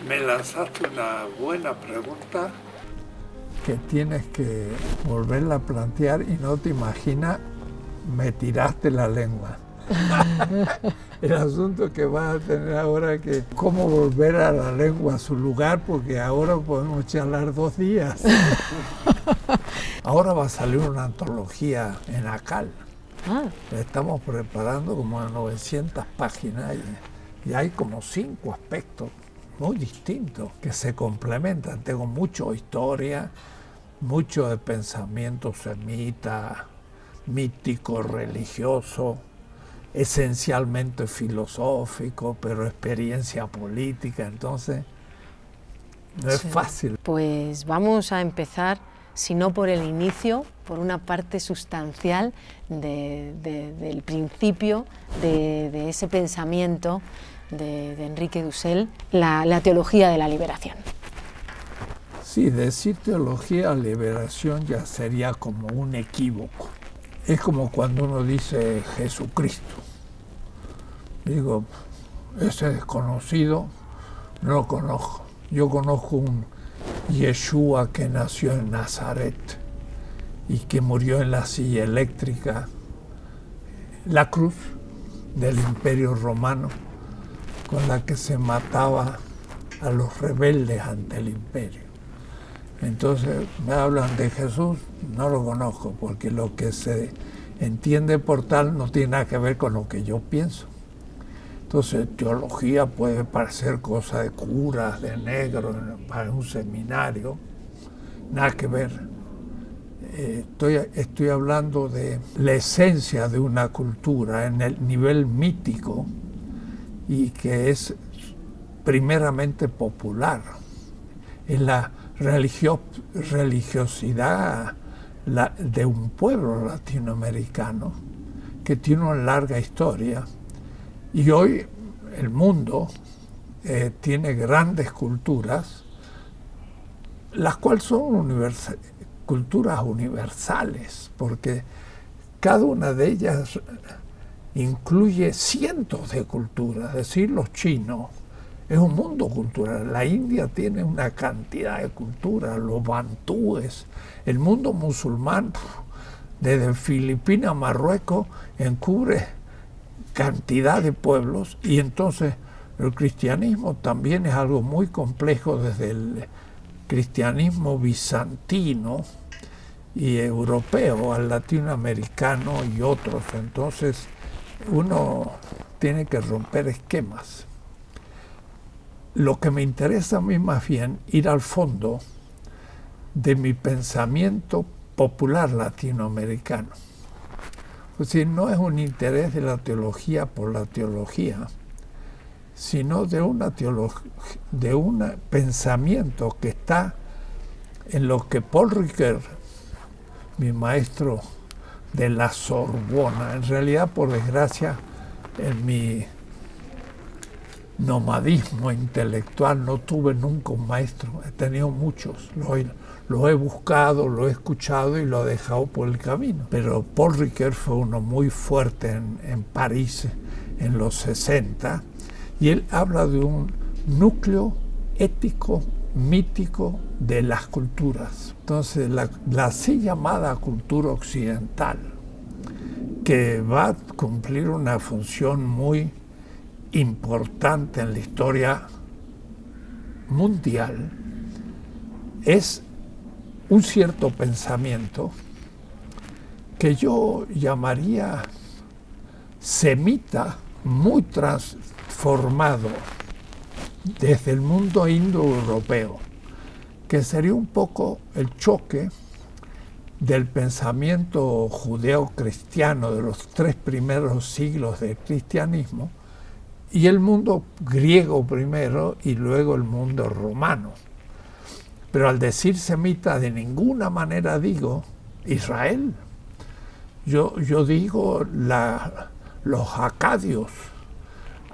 Me lanzaste una buena pregunta que tienes que volverla a plantear y no te imaginas, me tiraste la lengua. El asunto que vas a tener ahora que cómo volver a la lengua a su lugar, porque ahora podemos charlar 2 días. Ahora va a salir una antología en ACAL. La estamos preparando como a 900 páginas y hay como 5 aspectos muy distintos que se complementan. Tengo mucho historia, mucho de pensamiento semita, mítico, religioso, esencialmente filosófico, pero experiencia política, entonces no es fácil. Pues vamos a empezar, si no por el inicio, por una parte sustancial del principio de ese pensamiento de Enrique Dussel, la teología de la liberación. Sí, decir teología de la liberación ya sería como un equívoco. Es como cuando uno dice Jesucristo. Digo, ese desconocido no lo conozco. Yo conozco un Yeshua que nació en Nazaret y que murió en la silla eléctrica, la cruz del Imperio Romano, con la que se mataba a los rebeldes ante el imperio. Entonces me hablan de Jesús, no lo conozco, porque lo que se entiende por tal no tiene nada que ver con lo que yo pienso. Entonces teología puede parecer cosa de curas, de negros, para un seminario, nada que ver. Estoy hablando de la esencia de una cultura en el nivel mítico y que es primeramente popular. Es la religiosidad de un pueblo latinoamericano que tiene una larga historia. Y hoy el mundo tiene grandes culturas, las cuales son culturas universales, porque cada una de ellas incluye cientos de culturas. Es decir, los chinos es un mundo cultural. La India tiene una cantidad de culturas, los bantúes, el mundo musulmán, desde Filipinas a Marruecos, encubre cantidad de pueblos, y entonces el cristianismo también es algo muy complejo, desde el cristianismo bizantino y europeo al latinoamericano y otros. Entonces uno tiene que romper esquemas. Lo que me interesa a mí más bien ir al fondo de mi pensamiento popular latinoamericano. Es decir, no es un interés de la teología por la teología, sino de un pensamiento que está en lo que Paul Ricoeur, mi maestro de la Sorbona, en realidad, por desgracia, en mi nomadismo intelectual no tuve nunca un maestro, he tenido muchos, lo he buscado, lo he escuchado y lo he dejado por el camino. Pero Paul Ricoeur fue uno muy fuerte en París en los 60, y él habla de un núcleo ético, mítico de las culturas. Entonces la así llamada cultura occidental, que va a cumplir una función muy importante en la historia mundial, es un cierto pensamiento que yo llamaría semita, muy transformado desde el mundo indoeuropeo, que sería un poco el choque del pensamiento judeo-cristiano de los 3 primeros siglos del cristianismo y el mundo griego primero y luego el mundo romano. Pero al decir semita, de ninguna manera digo Israel. Yo digo los acadios,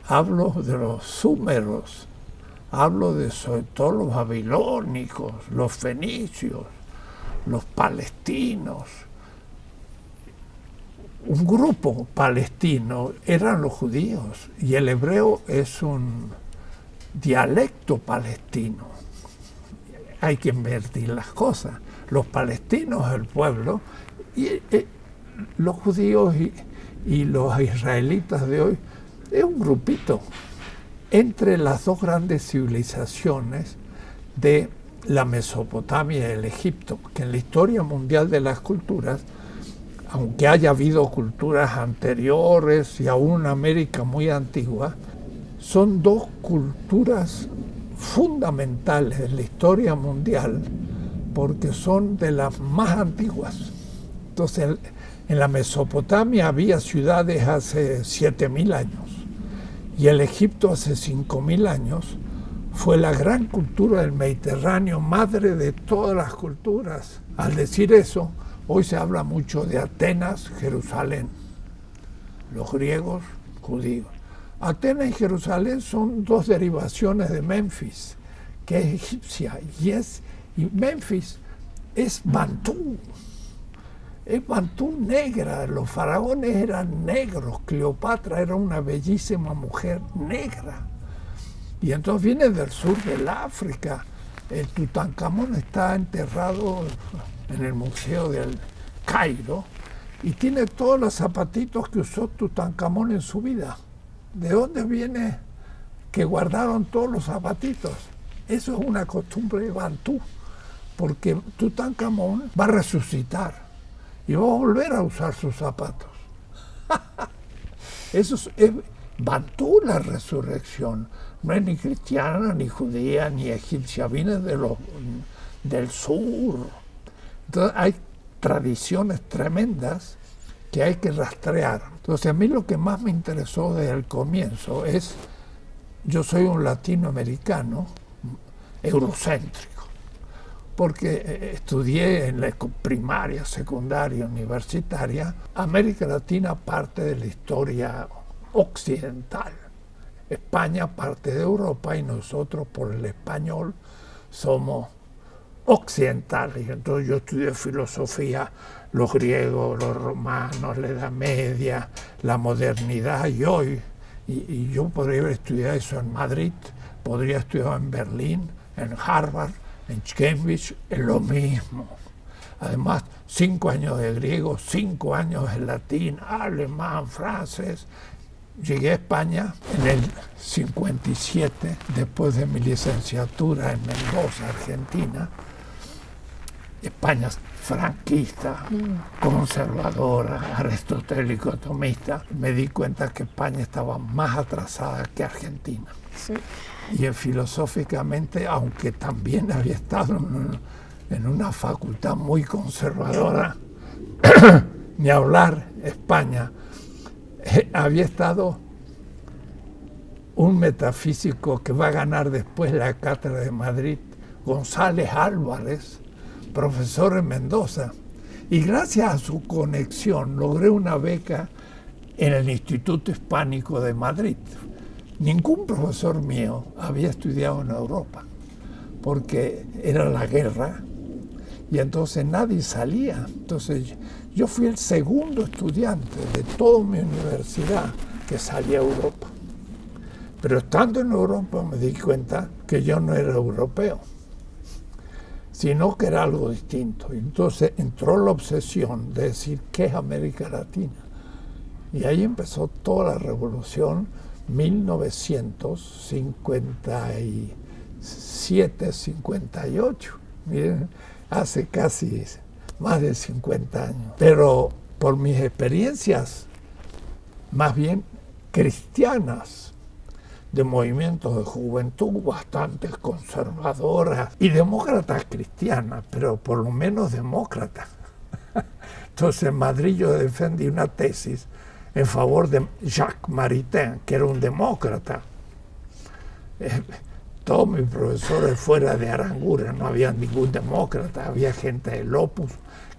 hablo de los súmeros, hablo de sobre todo los babilónicos, los fenicios, los palestinos. Un grupo palestino eran los judíos, y el hebreo es un dialecto palestino. Hay que invertir las cosas. Los palestinos, el pueblo, y los judíos y los israelitas de hoy, es un grupito entre las dos grandes civilizaciones de la Mesopotamia y el Egipto, que en la historia mundial de las culturas, aunque haya habido culturas anteriores y aún una América muy antigua, son dos culturas fundamentales en la historia mundial porque son de las más antiguas. Entonces, en la Mesopotamia había ciudades hace 7.000 años y el Egipto hace 5.000 años fue la gran cultura del Mediterráneo, madre de todas las culturas. Al decir eso, hoy se habla mucho de Atenas, Jerusalén, los griegos, judíos. Atenas y Jerusalén son dos derivaciones de Memphis, que es egipcia, y Memphis es bantú. Es bantú negra, los faraones eran negros, Cleopatra era una bellísima mujer negra. Y entonces viene del sur del África. El Tutankamón está enterrado en el Museo del Cairo y tiene todos los zapatitos que usó Tutankamón en su vida. ¿De dónde viene que guardaron todos los zapatitos? Eso es una costumbre bantú, porque Tutankamón va a resucitar y va a volver a usar sus zapatos. Eso es bantú, la resurrección. No es ni cristiana, ni judía, ni egipcia, viene del sur. Entonces hay tradiciones tremendas que hay que rastrear. Entonces a mí lo que más me interesó desde el comienzo es, yo soy un latinoamericano eurocéntrico, porque estudié en la primaria, secundaria, universitaria, América Latina parte de la historia occidental. España parte de Europa y nosotros por el español somos occidentales. Entonces yo estudié filosofía, los griegos, los romanos, la Edad Media, la modernidad y hoy, y yo podría haber estudiado eso en Madrid, podría estudiar en Berlín, en Harvard, en Cambridge, es lo mismo. Además, 5 años de griego, 5 años de latín, alemán, francés. Llegué a España en el 57, después de mi licenciatura en Mendoza, Argentina. España franquista, conservadora, aristotélico, tomista. Me di cuenta que España estaba más atrasada que Argentina. Sí. Y filosóficamente, aunque también había estado en una facultad muy conservadora, ni hablar España, había estado un metafísico que va a ganar después la cátedra de Madrid, González Álvarez, profesor en Mendoza, y gracias a su conexión logré una beca en el Instituto Hispánico de Madrid. Ningún profesor mío había estudiado en Europa, porque era la guerra, y entonces nadie salía. Entonces yo fui el segundo estudiante de toda mi universidad que salía a Europa. Pero estando en Europa me di cuenta que yo no era europeo, sino que era algo distinto. Y entonces entró la obsesión de decir qué es América Latina. Y ahí empezó toda la revolución, 1957-58. Miren, hace casi más de 50 años. Pero por mis experiencias más bien cristianas, de movimientos de juventud bastante conservadoras y demócratas cristianas, pero por lo menos demócratas. Entonces en Madrid yo defendí una tesis en favor de Jacques Maritain, que era un demócrata. Todos mis profesores fuera de Aranguren no había ningún demócrata, había gente del Opus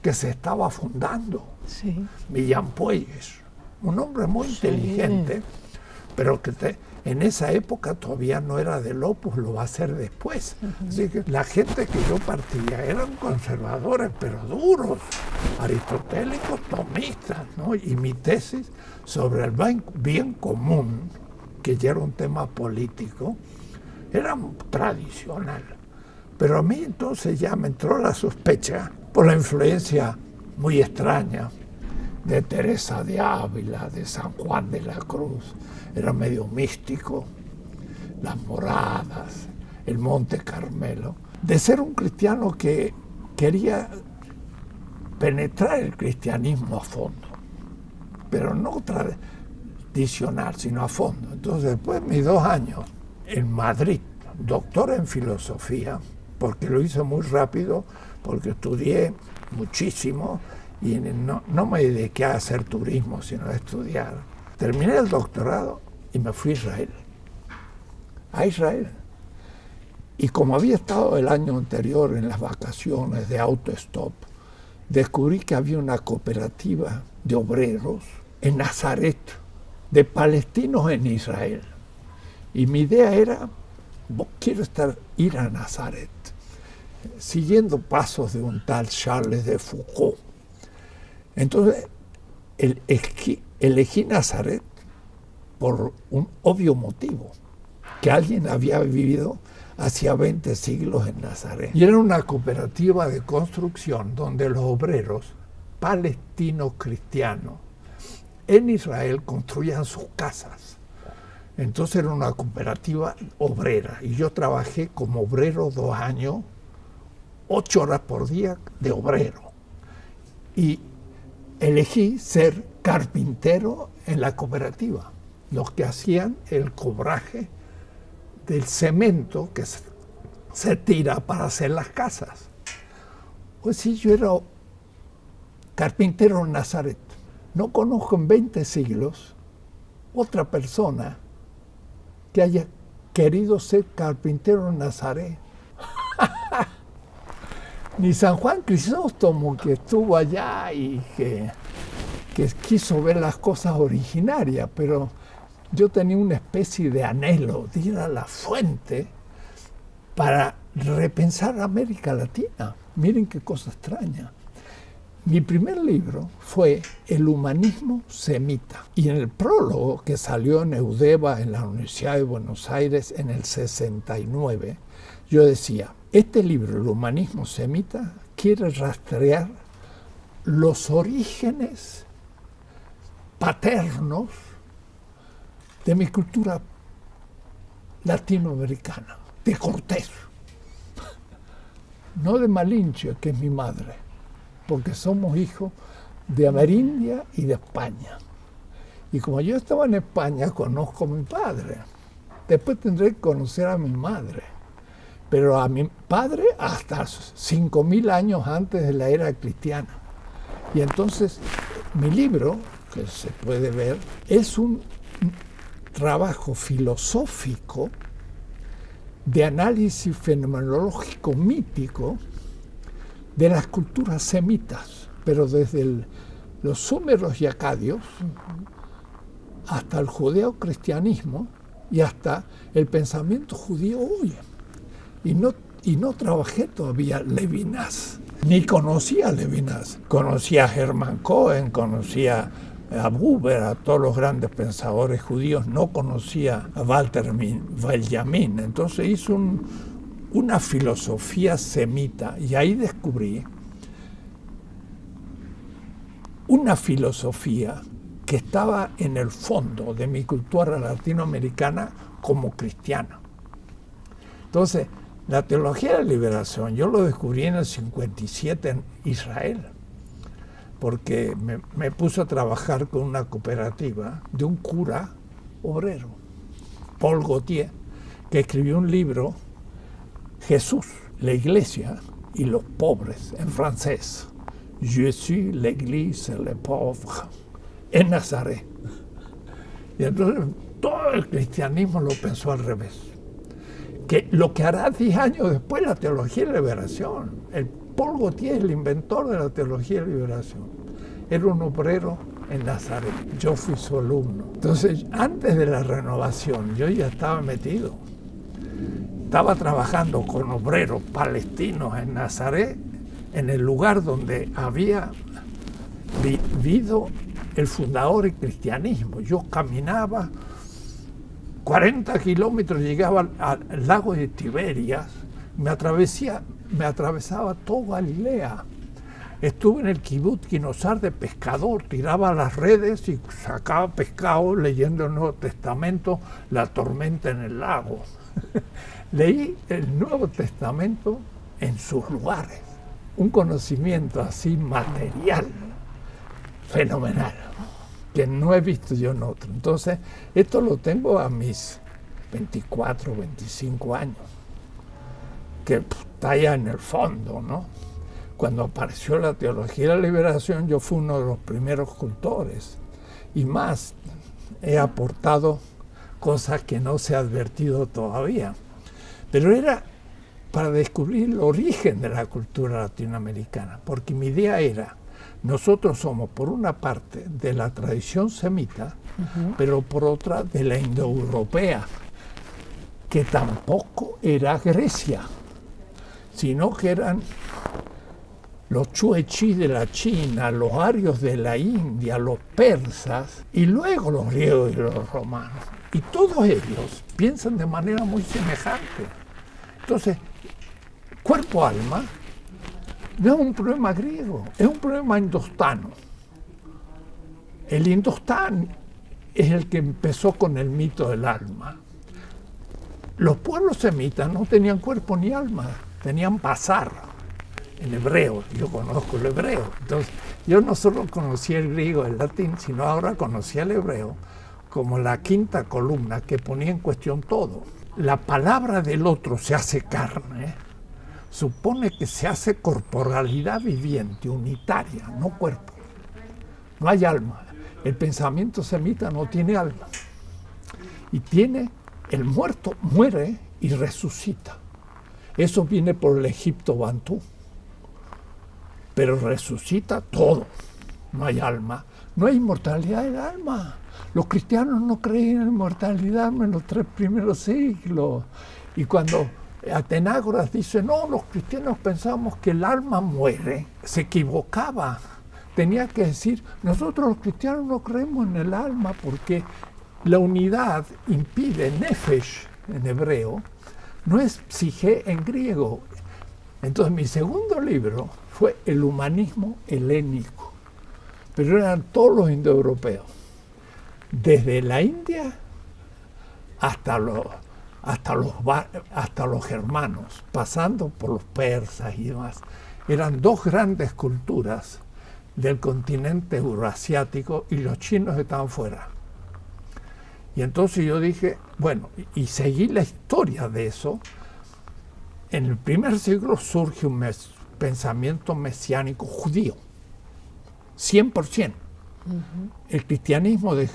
que se estaba fundando. Sí. Millán Puelles, un hombre muy inteligente, pero que en esa época todavía no era del Opus, lo va a ser después. Así que la gente que yo partía eran conservadores, pero duros, aristotélicos, tomistas, ¿no? Y mi tesis sobre el bien común, que ya era un tema político, era tradicional. Pero a mí entonces ya me entró la sospecha por la influencia muy extraña de Teresa de Ávila, de San Juan de la Cruz. Era medio místico, las moradas, el Monte Carmelo, de ser un cristiano que quería penetrar el cristianismo a fondo, pero no tradicional, sino a fondo. Entonces, después de mis 2 años en Madrid, doctor en filosofía, porque lo hice muy rápido, porque estudié muchísimo y no me dediqué a hacer turismo, sino a estudiar. Terminé el doctorado y me fui a Israel. Y como había estado el año anterior en las vacaciones de autostop, descubrí que había una cooperativa de obreros en Nazaret, de palestinos en Israel. Y mi idea era, quiero ir a Nazaret, siguiendo pasos de un tal Charles de Foucault. Entonces, elegí Nazaret por un obvio motivo, que alguien había vivido hacía 20 siglos en Nazaret. Y era una cooperativa de construcción donde los obreros palestinos cristianos en Israel construían sus casas. Entonces era una cooperativa obrera y yo trabajé como obrero 2 años, 8 horas por día de obrero. Y elegí ser carpintero en la cooperativa, los que hacían el cobraje del cemento que se tira para hacer las casas. Pues sí, yo era carpintero en Nazaret. No conozco en 20 siglos otra persona que haya querido ser carpintero en Nazaret. Ni San Juan Crisóstomo, que estuvo allá y que quiso ver las cosas originarias, pero yo tenía una especie de anhelo de ir a la fuente para repensar América Latina. Miren qué cosa extraña. Mi primer libro fue El humanismo semita. Y en el prólogo, que salió en Eudeva, en la Universidad de Buenos Aires, en el 69, yo decía, este libro, El humanismo semita, quiere rastrear los orígenes paternos de mi cultura latinoamericana, de Cortés, no de Malinche, que es mi madre, porque somos hijos de Amerindia y de España. Y como yo estaba en España, conozco a mi padre. Después tendré que conocer a mi madre. Pero a mi padre hasta 5.000 años antes de la era cristiana. Y entonces mi libro, que se puede ver, es un trabajo filosófico de análisis fenomenológico mítico de las culturas semitas, pero desde los súmeros y acadios hasta el judeocristianismo y hasta el pensamiento judío hoy. Y no trabajé todavía Levinas, ni conocía a Levinas. Conocía a Hermann Cohen, conocía a Buber, a todos los grandes pensadores judíos, no conocía a Walter Benjamin. Entonces hizo una filosofía semita y ahí descubrí una filosofía que estaba en el fondo de mi cultura latinoamericana como cristiana. Entonces, la teología de la liberación, yo lo descubrí en el 57 en Israel, porque me puse a trabajar con una cooperativa de un cura obrero, Paul Gauthier, que escribió un libro, Jesús, la Iglesia y los pobres, en francés. Je suis l'Église et les pauvres, en Nazaret. Y entonces todo el cristianismo lo pensó al revés. Que lo que hará 10 años después la teología de la liberación. El Paul Gauthier es el inventor de la teología de la liberación. Era un obrero en Nazaret. Yo fui su alumno. Entonces, antes de la renovación, yo ya estaba metido. Estaba trabajando con obreros palestinos en Nazaret, en el lugar donde había vivido el fundador del cristianismo. Yo caminaba 40 kilómetros llegaba al lago de Tiberias, me atravesaba toda Galilea. Estuve en el Kibutz Ginosar de pescador, tiraba las redes y sacaba pescado leyendo el Nuevo Testamento, la tormenta en el lago. Leí el Nuevo Testamento en sus lugares, un conocimiento así material, fenomenal, que no he visto yo en otro. Entonces, esto lo tengo a mis 24, 25 años, que está allá en el fondo, ¿no? Cuando apareció la teología de la liberación, yo fui uno de los primeros cultores. Y más, he aportado cosas que no se ha advertido todavía. Pero era para descubrir el origen de la cultura latinoamericana, porque mi idea era, nosotros somos por una parte de la tradición semita, pero por otra de la indoeuropea, que tampoco era Grecia, sino que eran los chuechis de la China, los arios de la India, los persas, y luego los griegos y los romanos. Y todos ellos piensan de manera muy semejante. Entonces, cuerpo-alma no es un problema griego, es un problema indostano. El indostán es el que empezó con el mito del alma. Los pueblos semitas no tenían cuerpo ni alma, tenían basar. En hebreo, yo conozco el hebreo. Entonces, yo no solo conocía el griego, el latín, sino ahora conocía el hebreo como la quinta columna que ponía en cuestión todo. La palabra del otro se hace carne, supone que se hace corporalidad viviente, unitaria, no cuerpo. No hay alma. El pensamiento semita no tiene alma. Y el muerto muere y resucita. Eso viene por el Egipto bantú. Pero resucita todo. No hay alma. No hay inmortalidad del alma. Los cristianos no creen en inmortalidad en los 3 primeros siglos. Y cuando Atenágoras dice, no, los cristianos pensamos que el alma muere, se equivocaba. Tenía que decir, nosotros los cristianos no creemos en el alma porque la unidad impide, nefesh en hebreo, no es psique en griego. Entonces mi segundo libro fue el humanismo helénico, pero eran todos los indoeuropeos, desde la India hasta los germanos, pasando por los persas y demás. Eran 2 grandes culturas del continente euroasiático y los chinos estaban fuera. Y entonces yo dije, bueno, y seguí la historia de eso. En el primer siglo surge un pensamiento mesiánico judío, 100%. El cristianismo de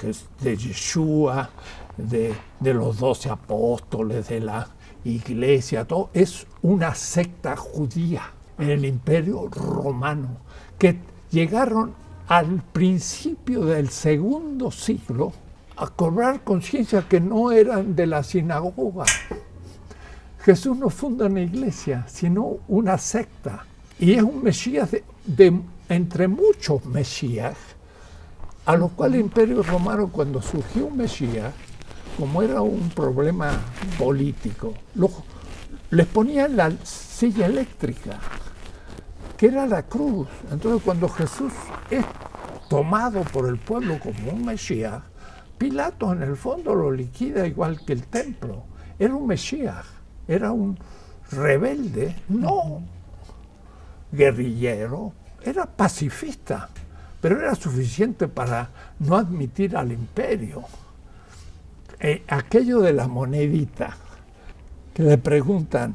Yeshua, de los 12 apóstoles, de la iglesia, todo es una secta judía en el Imperio Romano, que llegaron al principio del segundo siglo a cobrar conciencia que no eran de la sinagoga. Jesús no funda una iglesia, sino una secta. Y es un Mesías entre muchos Mesías, a lo cual el Imperio Romano, cuando surgió un Mesías, como era un problema político, les ponían la silla eléctrica, que era la cruz. Entonces, cuando Jesús es tomado por el pueblo como un Mesías, Pilato en el fondo lo liquida igual que el templo. Era un Mesías, era un rebelde, no guerrillero, era pacifista, pero era suficiente para no admitir al imperio. Aquello de la monedita, que le preguntan,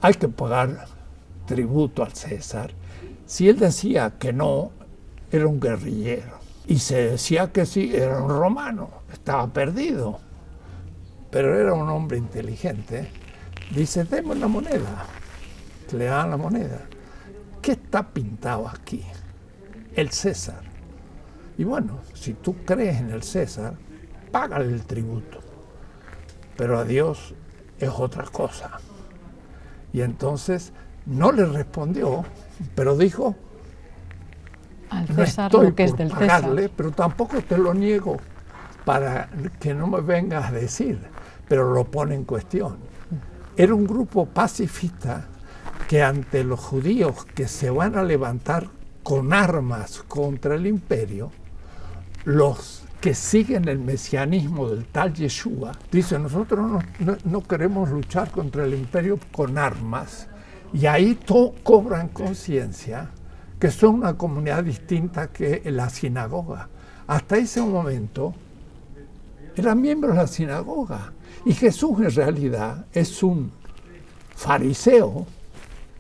hay que pagar tributo al César. Si él decía que no, era un guerrillero. Y se decía que sí, era un romano, estaba perdido. Pero era un hombre inteligente. Dice, deme una moneda. Le dan la moneda. ¿Qué está pintado aquí? El César. Y bueno, si tú crees en el César, págale el tributo. Pero a Dios es otra cosa. Y entonces no le respondió, pero dijo, al no César estoy lo que es por del pagarle, César. pero tampoco te lo niego. para que no me vengas a decir, pero lo pone en cuestión. Era un grupo pacifista que ante los judíos que se van a levantar con armas contra el imperio, los que siguen el mesianismo del tal Yeshua, dicen, nosotros no queremos luchar contra el imperio con armas, y ahí cobran conciencia que son una comunidad distinta que la sinagoga. Hasta ese momento eran miembros de la sinagoga, y Jesús en realidad es un fariseo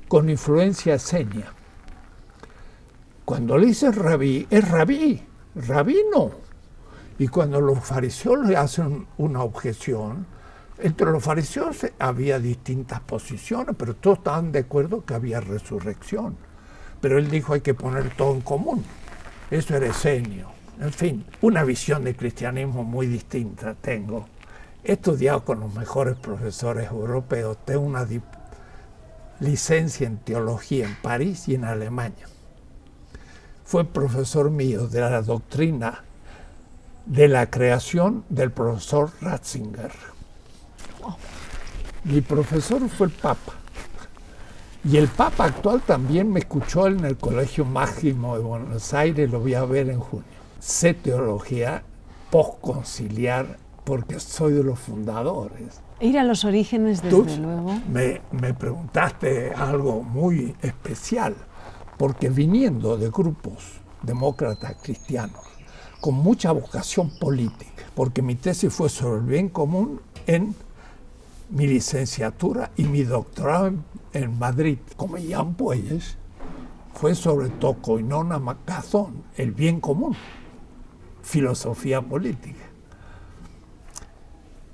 con influencia esenia. Cuando le dicen rabí, es rabino. Y cuando los fariseos le hacen una objeción, entre los fariseos había distintas posiciones, pero todos estaban de acuerdo que había resurrección. Pero él dijo, hay que poner todo en común. Eso era esenio. En fin, una visión de cristianismo muy distinta tengo. He estudiado con los mejores profesores europeos. Tengo una licencia en teología en París y en Alemania. Fue profesor mío de la doctrina de la creación del profesor Ratzinger. Mi profesor fue el Papa. Y el Papa actual también me escuchó en el Colegio Máximo de Buenos Aires, lo voy a ver en junio. Sé teología postconciliar porque soy de los fundadores. Ir a los orígenes, desde luego. Me preguntaste algo muy especial, porque viniendo de grupos demócratas cristianos, con mucha vocación política, porque mi tesis fue sobre el bien común en mi licenciatura y mi doctorado en Madrid, como Jan Puelles, fue sobre Tocoinona Macazón, el bien común, filosofía política.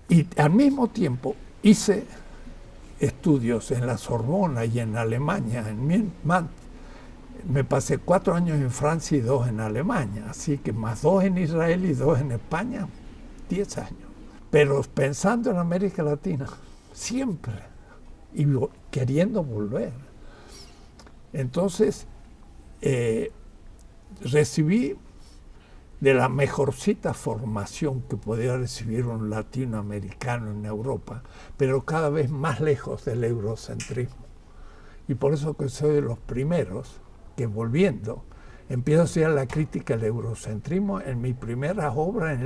Y al mismo tiempo hice estudios en la Sorbona y en Alemania, me pasé 4 años en Francia y 2 en Alemania, así que más 2 en Israel y 2 en España, 10 años. Pero pensando en América Latina, siempre, y queriendo volver. Entonces, recibí de la mejorcita formación que podía recibir un latinoamericano en Europa, pero cada vez más lejos del eurocentrismo. Y por eso que soy de los primeros que, volviendo, empiezo a hacer la crítica al eurocentrismo en mi primera obra en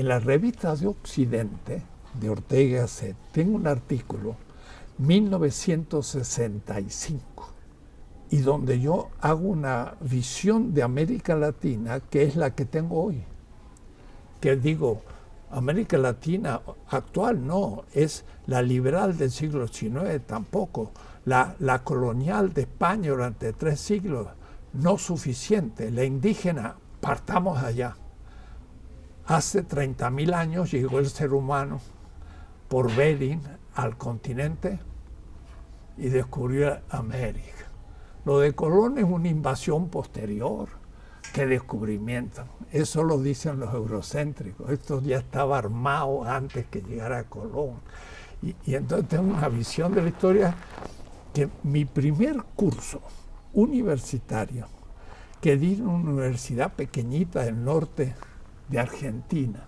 la revista de Occidente, de Ortega y Gasset. Tengo un artículo, 1965, y donde yo hago una visión de América Latina que es la que tengo hoy. Que digo, América Latina actual no, es la liberal del siglo XIX tampoco, la colonial de España durante 3 siglos, no suficiente, la indígena, partamos allá. Hace 30.000 años llegó el ser humano por Bering al continente y descubrió América. Lo de Colón es una invasión posterior que descubrimiento. Eso lo dicen los eurocéntricos. Esto ya estaba armado antes que llegara Colón. Y entonces tengo una visión de la historia que mi primer curso universitario que di en una universidad pequeñita del norte de Argentina,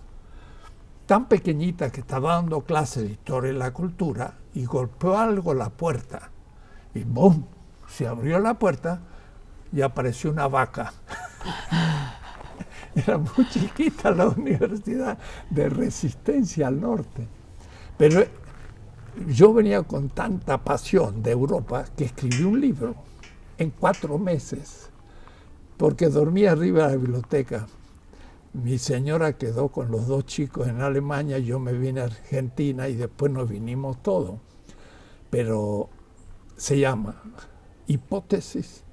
tan pequeñita que estaba dando clases de historia de la cultura, y golpeó algo la puerta y ¡bum! Se abrió la puerta y apareció una vaca. Era muy chiquita la universidad de Resistencia al norte, pero yo venía con tanta pasión de Europa que escribí un libro en 4 meses, porque dormía arriba de la biblioteca. Mi señora quedó con los 2 chicos en Alemania, yo me vine a Argentina y después nos vinimos todos. Pero se llama Hipótesis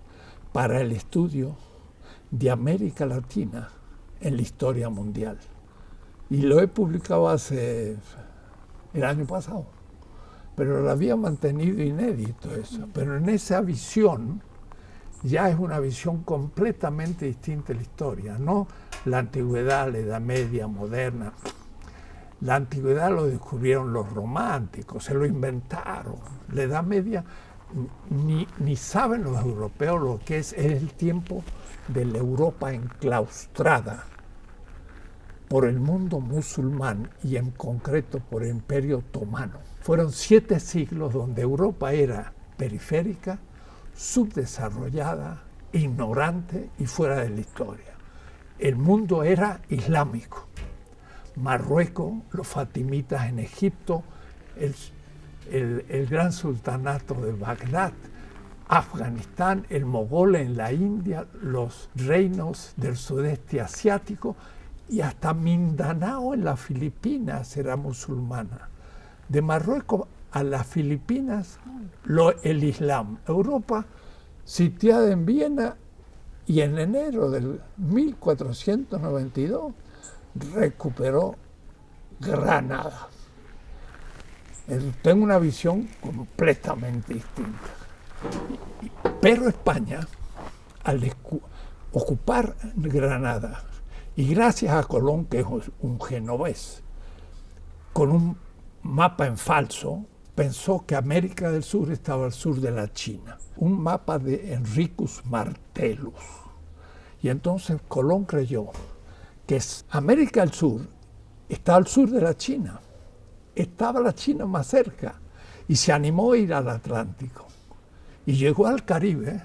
para el estudio de América Latina en la historia mundial. Y lo he publicado hace el año pasado, pero lo había mantenido inédito eso. Pero en esa visión ya es una visión completamente distinta de la historia, no la antigüedad, la Edad Media, moderna. La antigüedad lo descubrieron los románticos, se lo inventaron. La Edad Media ni saben los europeos lo que es el tiempo de la Europa enclaustrada por el mundo musulmán y en concreto por el Imperio Otomano. Fueron 7 siglos donde Europa era periférica, subdesarrollada, ignorante y fuera de la historia. El mundo era islámico. Marruecos, los fatimitas en Egipto, el gran sultanato de Bagdad, Afganistán, el mogol en la India, los reinos del sudeste asiático y hasta Mindanao en las Filipinas era musulmana. De Marruecos a las Filipinas, el Islam. Europa, sitiada en Viena, y en enero del 1492 recuperó Granada. Tengo una visión completamente distinta. Pero España, al ocupar Granada, y gracias a Colón, que es un genovés, con un mapa en falso, pensó que América del Sur estaba al sur de la China. Un mapa de Enricus Martellus. Y entonces Colón creyó que América del Sur está al sur de la China. Estaba la China más cerca y se animó a ir al Atlántico. Y llegó al Caribe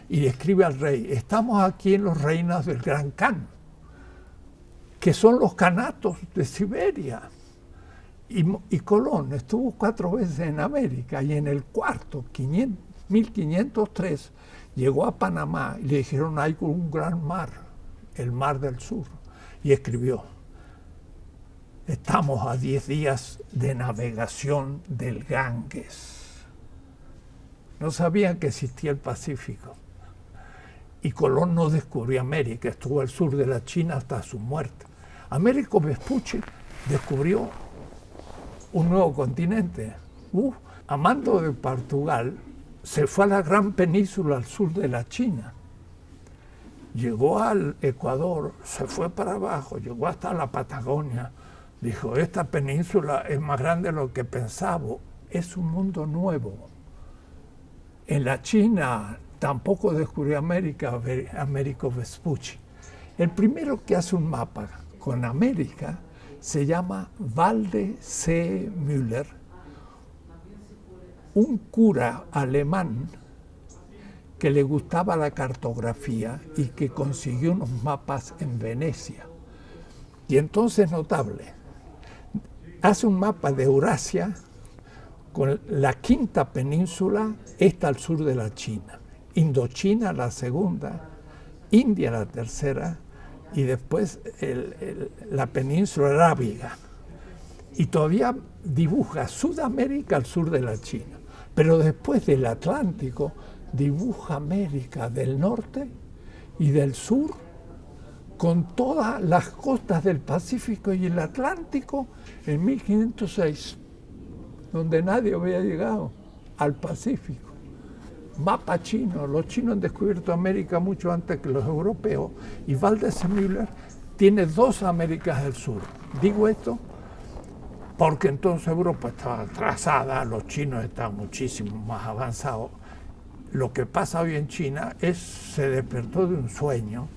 y le escribe al rey: estamos aquí en los reinos del Gran Khan, que son los kanatos de Siberia. Y Colón estuvo 4 veces en América y en el cuarto, 1503, llegó a Panamá y le dijeron: hay un gran mar, el Mar del Sur. Y escribió: estamos a 10 días de navegación del Ganges. No sabían que existía el Pacífico. Y Colón no descubrió América, estuvo al sur de la China hasta su muerte. Américo Vespucci descubrió un nuevo continente. Amando de Portugal, se fue a la gran península al sur de la China. Llegó al Ecuador, se fue para abajo, llegó hasta la Patagonia. Dijo: esta península es más grande de lo que pensaba, es un mundo nuevo. En la China tampoco descubrió América, Américo Vespucci. El primero que hace un mapa con América se llama Walde C. Müller, un cura alemán que le gustaba la cartografía y que consiguió unos mapas en Venecia. Y entonces, notable, hace un mapa de Eurasia con la 5ª península, esta al sur de la China, Indochina la 2ª, India la 3ª, y después la península arábiga. Y todavía dibuja Sudamérica al sur de la China. Pero después del Atlántico dibuja América del norte y del sur, con todas las costas del Pacífico y el Atlántico en 1506, donde nadie había llegado al Pacífico. Mapa chino, los chinos han descubierto América mucho antes que los europeos, y Walde C. Müller tiene 2 Américas del Sur. Digo esto porque entonces Europa estaba atrasada, los chinos estaban muchísimo más avanzados. Lo que pasa hoy en China se despertó de un sueño.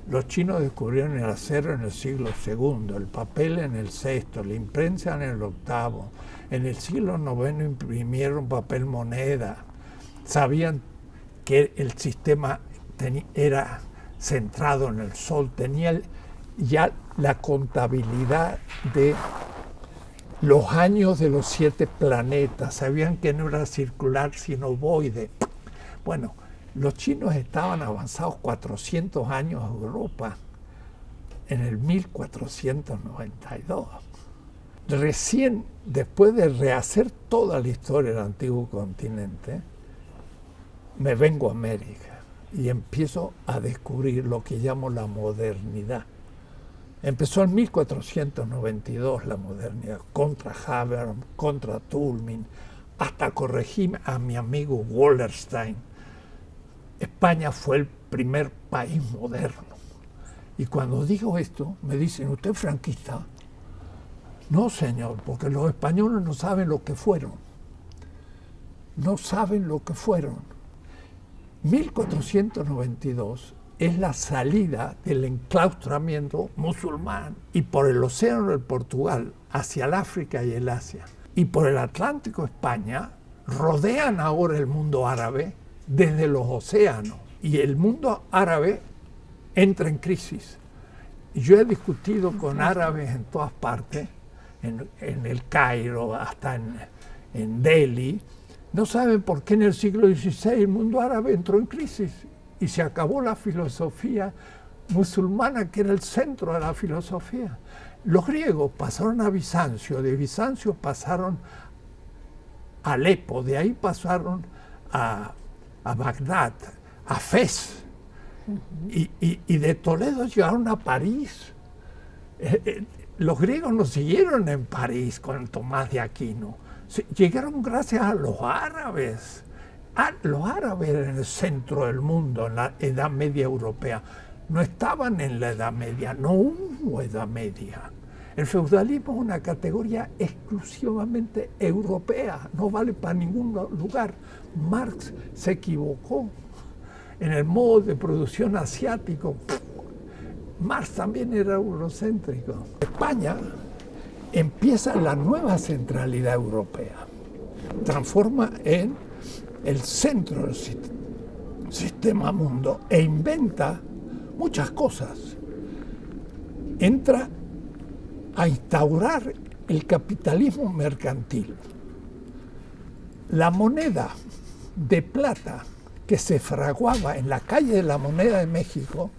Los chinos descubrieron el acero en el siglo II, el papel en el VI, la imprenta en el VIII. En el siglo IX imprimieron papel moneda. Sabían que el sistema era centrado en el Sol, tenía ya la contabilidad de los años de los 7 planetas, sabían que no era circular sino ovoide. Bueno, los chinos estaban avanzados 400 años a Europa en el 1492. Recién, después de rehacer toda la historia del antiguo continente, me vengo a América y empiezo a descubrir lo que llamo la modernidad. Empezó en 1492 la modernidad, contra Haber, contra Toulmin, hasta corregí a mi amigo Wallerstein. España fue el primer país moderno. Y cuando digo esto, me dicen: ¿usted es franquista? No, señor, porque los españoles no saben lo que fueron. No saben lo que fueron. 1492 es la salida del enclaustramiento musulmán y por el océano del Portugal hacia el África y el Asia y por el Atlántico España rodean ahora el mundo árabe desde los océanos y el mundo árabe entra en crisis. Yo he discutido con árabes en todas partes, en el Cairo, hasta en Delhi. No saben por qué en el siglo XVI el mundo árabe entró en crisis y se acabó la filosofía musulmana, que era el centro de la filosofía. Los griegos pasaron a Bizancio, de Bizancio pasaron a Alepo, de ahí pasaron a Bagdad, a Fez, y de Toledo llegaron a París. Los griegos no siguieron en París con Tomás de Aquino, llegaron gracias a los árabes. Los árabes eran el centro del mundo en la Edad Media europea. No estaban en la Edad Media, no hubo Edad Media. El feudalismo es una categoría exclusivamente europea, no vale para ningún lugar. Marx se equivocó en el modo de producción asiático. Marx también era eurocéntrico. España empieza la nueva centralidad europea, transforma en el centro del sistema mundo e inventa muchas cosas. Entra a instaurar el capitalismo mercantil. La moneda de plata que se fraguaba en la calle de la Moneda de México,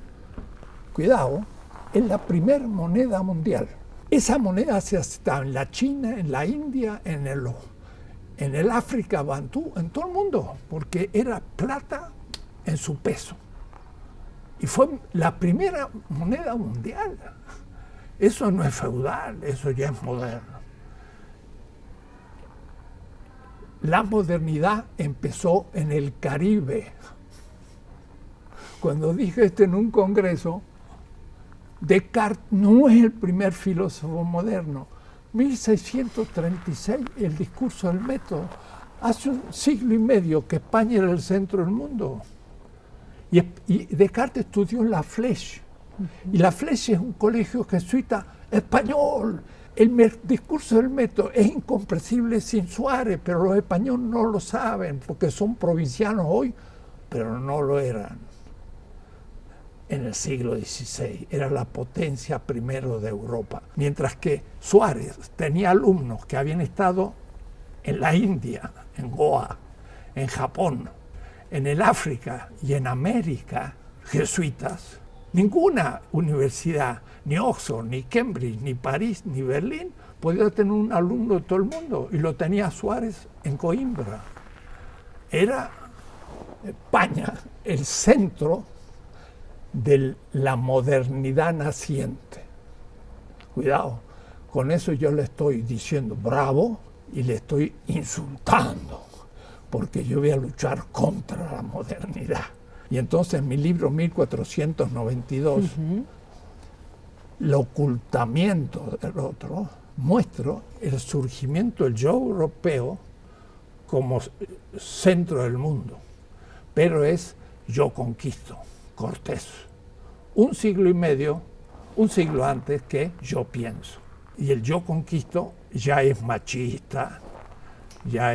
cuidado, es la primera moneda mundial. Esa moneda se está en la China, en la India, en el África Bantú, en todo el mundo, porque era plata en su peso. Y fue la primera moneda mundial. Eso no es feudal, eso ya es moderno. La modernidad empezó en el Caribe. Cuando dije esto en un congreso, Descartes no es el primer filósofo moderno. 1636, el discurso del método. Hace un siglo y medio que España era el centro del mundo. Y Descartes estudió en La Flèche. Y La Flèche es un colegio jesuita español. El discurso del método es incomprensible sin Suárez, pero los españoles no lo saben, porque son provincianos hoy, pero no lo eran en el siglo XVI. Era la potencia primero de Europa. Mientras que Suárez tenía alumnos que habían estado en la India, en Goa, en Japón, en el África y en América, jesuitas. Ninguna universidad, ni Oxford, ni Cambridge, ni París, ni Berlín, podía tener un alumno de todo el mundo, y lo tenía Suárez en Coimbra. Era España el centro de la modernidad naciente. Cuidado, con eso yo le estoy diciendo bravo y le estoy insultando, porque yo voy a luchar contra la modernidad. Y entonces en mi libro 1492, el ocultamiento del otro, muestro el surgimiento del yo europeo como centro del mundo, pero es yo conquisto, Cortés. Un siglo y medio, un siglo antes que yo pienso. Y el yo conquisto ya es machista, ya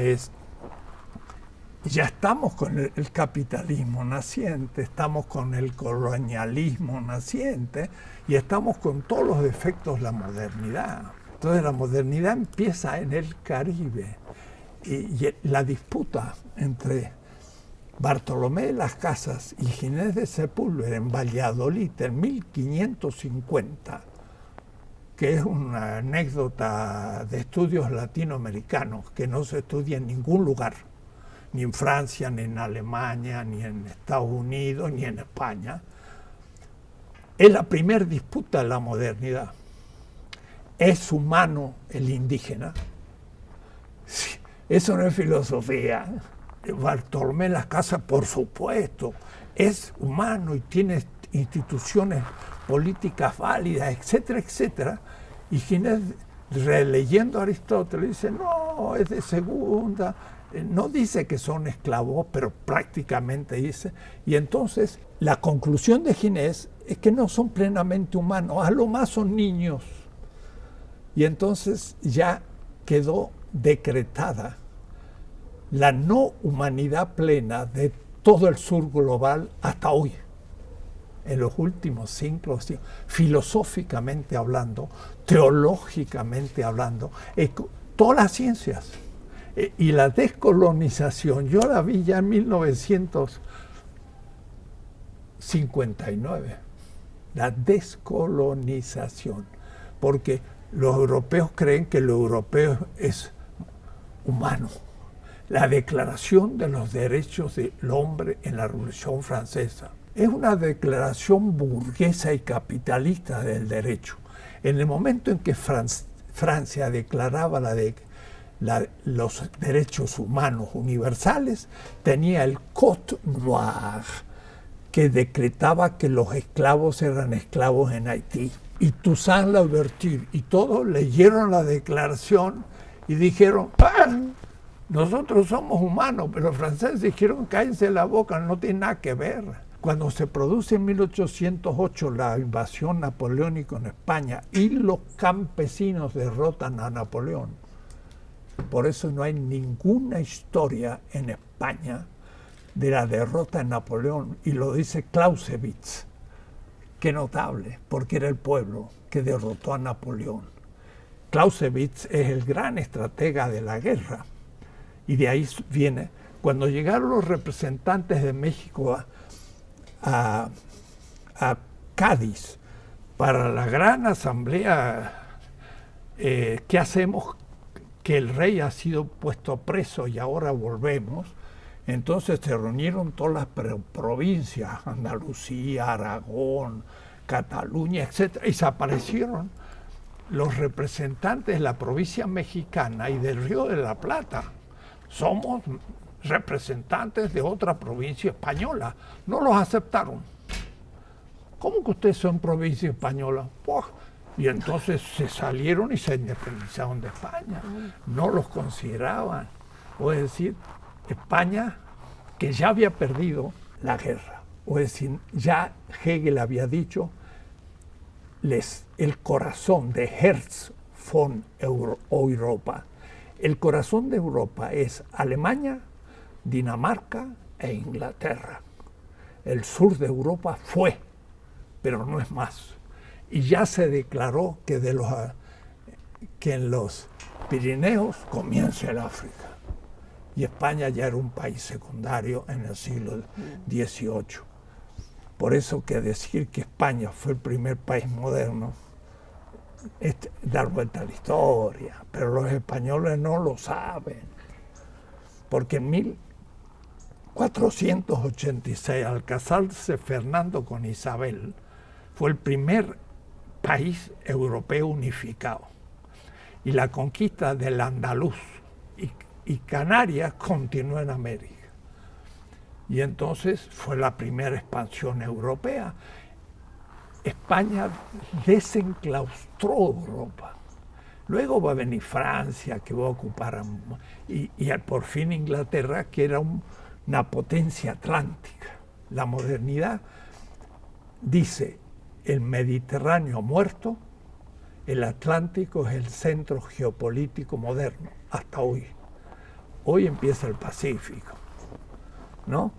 estamos con el capitalismo naciente, estamos con el colonialismo naciente y estamos con todos los defectos de la modernidad. Entonces la modernidad empieza en el Caribe y la disputa entre Bartolomé de las Casas y Ginés de Sepúlveda en Valladolid en 1550, que es una anécdota de estudios latinoamericanos que no se estudia en ningún lugar, ni en Francia, ni en Alemania, ni en Estados Unidos, ni en España. Es la primera disputa de la modernidad. ¿Es humano el indígena? Sí, eso no es filosofía. Bartolomé de las Casas, por supuesto, es humano y tiene instituciones políticas válidas, etcétera, etcétera. Y Ginés, releyendo a Aristóteles, dice, no, es de segunda, No dice que son esclavos, pero prácticamente dice. Y entonces la conclusión de Ginés es que no son plenamente humanos, a lo más son niños. Y entonces ya quedó decretada la no humanidad plena de todo el sur global hasta hoy, en los últimos siglos, filosóficamente hablando, teológicamente hablando, todas las ciencias. Y la descolonización, yo la vi ya en 1959, la descolonización, porque los europeos creen que lo europeo es humano. La Declaración de los Derechos del Hombre en la Revolución Francesa es una declaración burguesa y capitalista del derecho. En el momento en que Francia declaraba los derechos humanos universales, tenía el Code Noir, que decretaba que los esclavos eran esclavos en Haití. Y Toussaint Louverture y todos leyeron la declaración y dijeron, nosotros somos humanos, pero los franceses dijeron, cállense la boca, no tiene nada que ver. Cuando se produce en 1808 la invasión napoleónica en España y los campesinos derrotan a Napoleón, por eso no hay ninguna historia en España de la derrota de Napoleón, y lo dice Clausewitz. Qué notable, porque era el pueblo que derrotó a Napoleón. Clausewitz es el gran estratega de la guerra, y de ahí viene, cuando llegaron los representantes de México a Cádiz para la gran asamblea, ¿qué hacemos? Que el rey ha sido puesto preso y ahora volvemos. Entonces se reunieron todas las provincias, Andalucía, Aragón, Cataluña, etc. Y se aparecieron los representantes de la provincia mexicana y del Río de la Plata. Somos representantes de otra provincia española. No los aceptaron. ¿Cómo que ustedes son provincia española? Pues, y entonces se salieron y se independizaron de España. No los consideraban. Es decir, España, que ya había perdido la guerra. Es decir, ya Hegel había dicho, el corazón de Herz von Europa. El corazón de Europa es Alemania, Dinamarca e Inglaterra. El sur de Europa fue, pero no es más. Y ya se declaró que en los Pirineos comienza el África. Y España ya era un país secundario en el siglo XVIII. Por eso que decir que España fue el primer país moderno es dar vuelta a la historia, pero los españoles no lo saben. Porque en 1486, al casarse Fernando con Isabel, fue el primer país europeo unificado. Y la conquista del Andaluz y Canarias continuó en América. Y entonces fue la primera expansión europea. España desenclaustró Europa. Luego va a venir Francia, que va a ocupar, y por fin Inglaterra, que era una potencia atlántica. La modernidad dice, el Mediterráneo muerto, el Atlántico es el centro geopolítico moderno, hasta hoy. Hoy empieza el Pacífico, ¿no?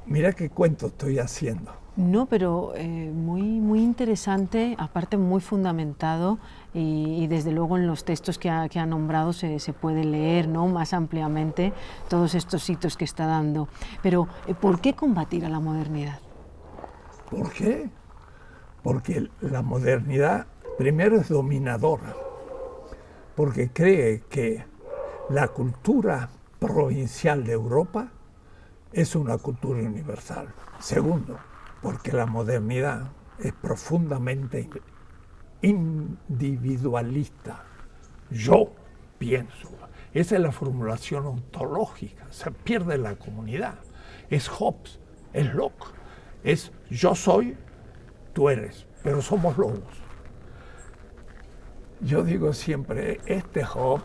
Mira qué cuento estoy haciendo. No, pero muy interesante, aparte muy fundamentado, y desde luego en los textos que ha nombrado se puede leer, ¿no?, más ampliamente todos estos hitos que está dando. Pero ¿por qué combatir a la modernidad? ¿Por qué? Porque la modernidad primero es dominadora, porque cree que la cultura provincial de Europa es una cultura universal. Segundo, porque la modernidad es profundamente individualista. Yo pienso. Esa es la formulación ontológica. Se pierde la comunidad. Es Hobbes, es Locke. Es yo soy, tú eres, pero somos lobos. Yo digo siempre, Hobbes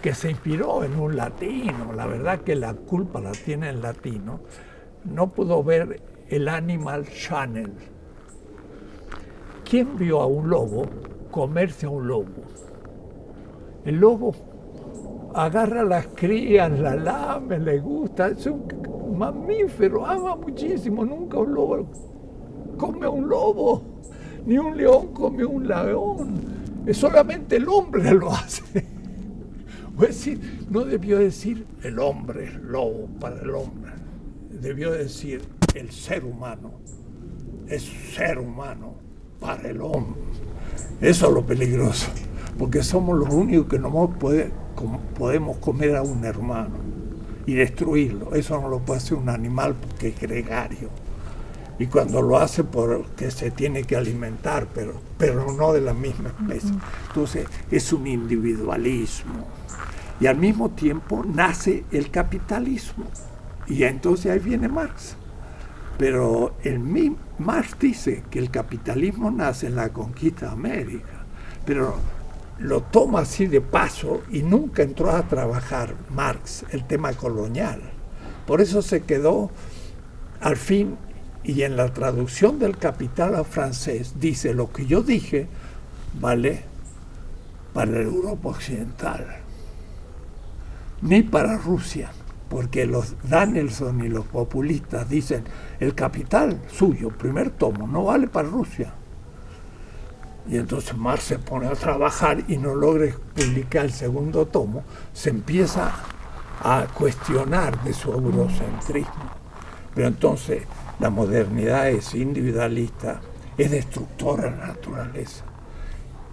que se inspiró en un latino, la verdad que la culpa la tiene el latino, no pudo ver el Animal Channel. ¿Quién vio a un lobo comerse a un lobo? El lobo agarra a las crías, la lame, le gusta, es un mamífero, ama muchísimo, nunca un lobo come a un lobo, ni un león come a un león, es solamente el hombre lo hace. Es decir, no debió decir el hombre, el lobo para el hombre, debió decir el ser humano, es ser humano para el hombre. Eso es lo peligroso, porque somos los únicos que no podemos comer a un hermano y destruirlo. Eso no lo puede hacer un animal porque es gregario. Y cuando lo hace porque se tiene que alimentar, pero no de la misma especie. Entonces es un individualismo. Y al mismo tiempo nace el capitalismo. Y entonces ahí viene Marx. Pero Marx dice que el capitalismo nace en la conquista de América. Pero lo toma así de paso y nunca entró a trabajar Marx el tema colonial. Por eso se quedó al fin, y en la traducción del Capital al francés dice: lo que yo dije vale para la Europa occidental, ni para Rusia, porque los Danielson y los populistas dicen el Capital suyo, primer tomo, no vale para Rusia. Y entonces Marx se pone a trabajar y no logra publicar el segundo tomo, se empieza a cuestionar de su eurocentrismo. Pero entonces la modernidad es individualista, es destructora de la naturaleza.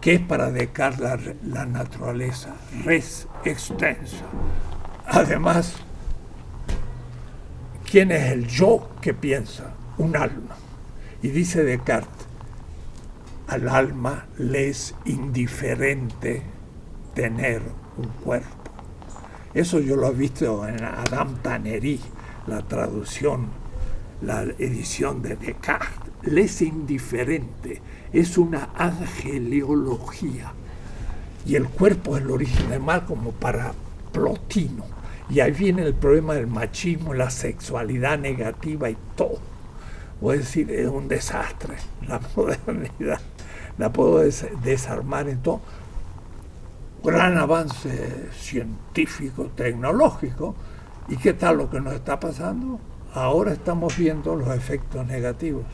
¿Qué es para Descartes la naturaleza? Res extensa. Además, ¿quién es el yo que piensa? Un alma. Y dice Descartes, al alma le es indiferente tener un cuerpo. Eso yo lo he visto en Adam Tannery, la traducción, la edición de Descartes. Le es indiferente, es una angeleología. Y el cuerpo es el origen del mal, como para Plotino. Y ahí viene el problema del machismo, la sexualidad negativa y todo. Voy a decir, es un desastre la modernidad. La puedo desarmar en todo. Gran avance científico, tecnológico. ¿Y qué tal lo que nos está pasando? Ahora estamos viendo los efectos negativos.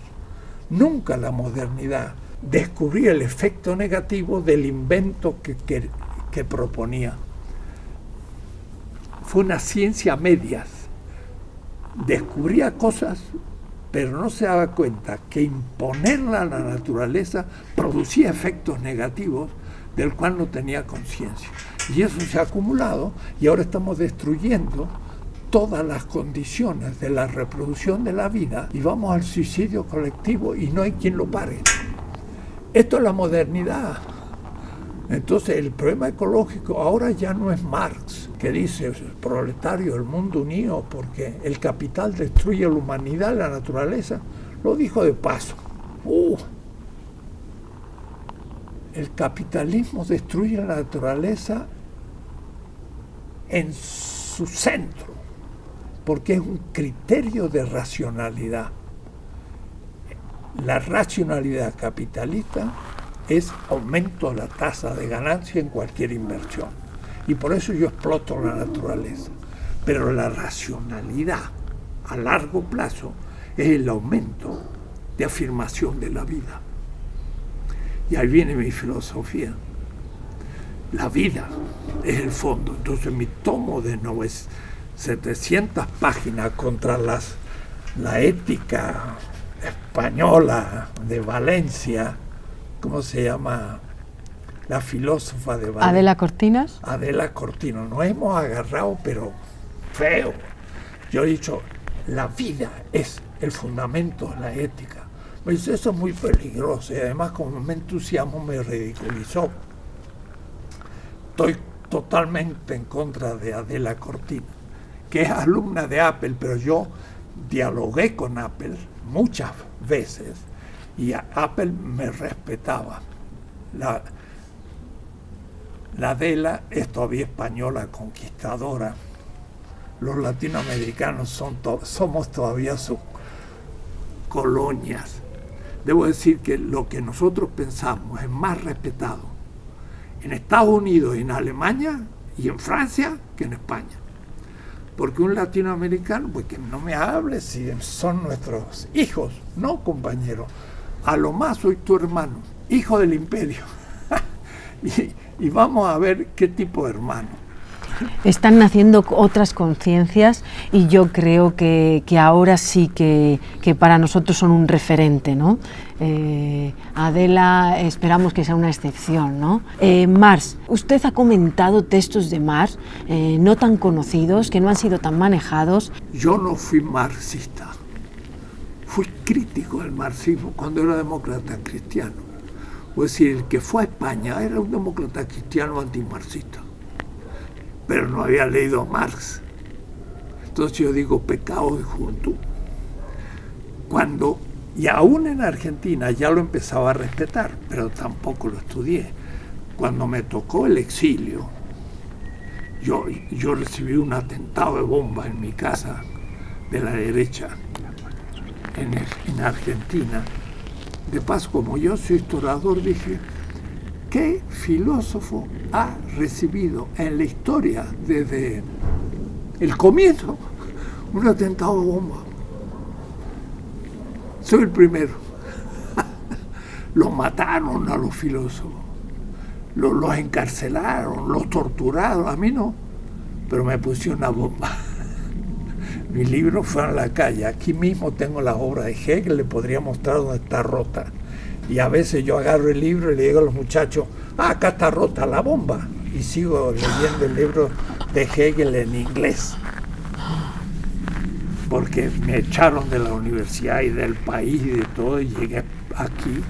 Nunca la modernidad descubría el efecto negativo del invento que proponía. Fue una ciencia a medias. Descubría cosas, pero no se daba cuenta que imponerla a la naturaleza producía efectos negativos del cual no tenía conciencia. Y eso se ha acumulado y ahora estamos destruyendo todas las condiciones de la reproducción de la vida y vamos al suicidio colectivo y no hay quien lo pare. Esto es la modernidad. Entonces el problema ecológico ahora ya no es Marx, que dice el proletario, el mundo unido, porque el capital destruye la humanidad, la naturaleza. Lo dijo de paso. El capitalismo destruye la naturaleza en su centro, porque es un criterio de racionalidad. La racionalidad capitalista es aumento de la tasa de ganancia en cualquier inversión. Y por eso yo exploto la naturaleza. Pero la racionalidad a largo plazo es el aumento de afirmación de la vida. Y ahí viene mi filosofía. La vida es el fondo. Entonces mi tomo de 700 páginas contra la ética española de Valencia, ¿cómo se llama? La filósofa de Valencia. Adela Cortinas. Adela Cortinas. Nos hemos agarrado, pero feo. Yo he dicho, la vida es el fundamento de la ética. Me dice, eso es muy peligroso. Y además, como me entusiasmo, me ridiculizó. Estoy totalmente en contra de Adela Cortinas, que es alumna de Apple, pero yo dialogué con Apple muchas veces y Apple me respetaba. La Adela es todavía española conquistadora. Los latinoamericanos somos todavía sus colonias. Debo decir que lo que nosotros pensamos es más respetado en Estados Unidos, en Alemania y en Francia que en España. Porque un latinoamericano, pues que no me hable si son nuestros hijos, no compañeros. A lo más soy tu hermano, hijo del imperio. y vamos a ver qué tipo de hermano. Están naciendo otras conciencias y yo creo que ahora sí que para nosotros son un referente, ¿no? Adela, esperamos que sea una excepción, ¿no? Marx, usted ha comentado textos de Marx no tan conocidos, que no han sido tan manejados. Yo no fui marxista, fui crítico del marxismo cuando era demócrata cristiano. Es decir, el que fue a España era un demócrata cristiano antimarxista, pero no había leído Marx. Entonces yo digo pecado de juventud. Y aún en Argentina ya lo empezaba a respetar, pero tampoco lo estudié. Cuando me tocó el exilio, yo recibí un atentado de bomba en mi casa de la derecha en Argentina. De paso, como yo soy historiador, dije, ¿qué filósofo ha recibido en la historia desde el comienzo un atentado de bomba? Soy el primero. Los mataron a los filósofos, los encarcelaron, los torturaron, a mí no, pero me pusieron una bomba. Mis libros fueron a la calle. Aquí mismo tengo la obra de Hegel, le podría mostrar dónde está rota. Y a veces yo agarro el libro y le digo a los muchachos, acá está rota la bomba. Y sigo leyendo el libro de Hegel en inglés. Porque me echaron de la universidad y del país y de todo, y llegué aquí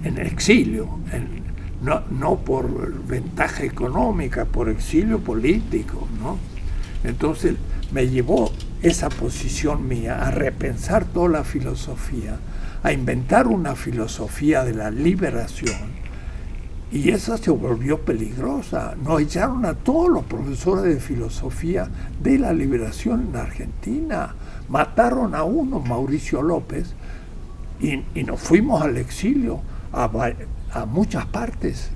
en exilio. No por ventaja económica, por exilio político, ¿no? Entonces me llevó esa posición mía a repensar toda la filosofía, a inventar una filosofía de la liberación, y esa se volvió peligrosa. Nos echaron a todos los profesores de filosofía de la liberación en Argentina, mataron a uno, Mauricio López, y nos fuimos al exilio a muchas partes.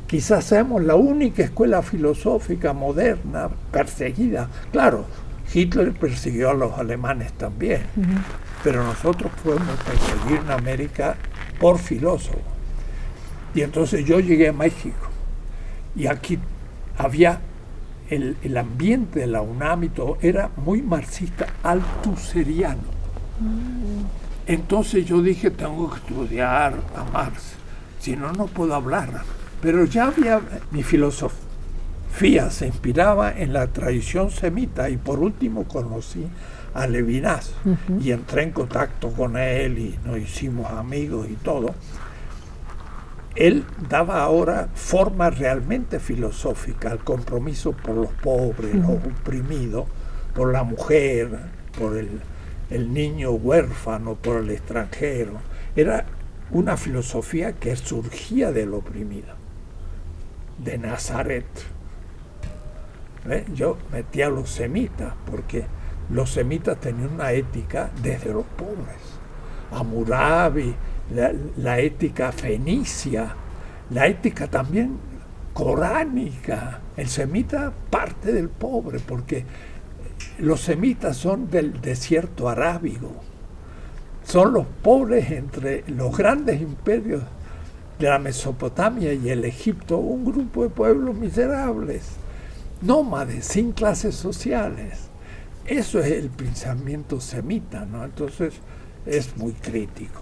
Quizás seamos la única escuela filosófica moderna perseguida. Claro, Hitler persiguió a los alemanes también, pero nosotros podemos perseguir en América por filósofos. Y entonces yo llegué a México y aquí había el ambiente de la UNAM y todo, era muy marxista, altuseriano. Entonces yo dije, tengo que estudiar a Marx, si no, no puedo hablar. Pero ya había, mi filosofía se inspiraba en la tradición semita, y por último conocí a Levinas y entré en contacto con él y nos hicimos amigos y todo. Él daba ahora forma realmente filosófica al compromiso por los pobres, los oprimidos, por la mujer, por el niño huérfano, por el extranjero. Era una filosofía que surgía del oprimido, de Nazaret. Yo metí a los semitas, porque los semitas tenían una ética desde los pobres. Hammurabi, la ética fenicia, la ética también coránica. El semita parte del pobre, porque los semitas son del desierto arábigo. Son los pobres entre los grandes imperios de la Mesopotamia y el Egipto, un grupo de pueblos miserables, nómades, sin clases sociales. Eso es el pensamiento semita, ¿no? Entonces es muy crítico.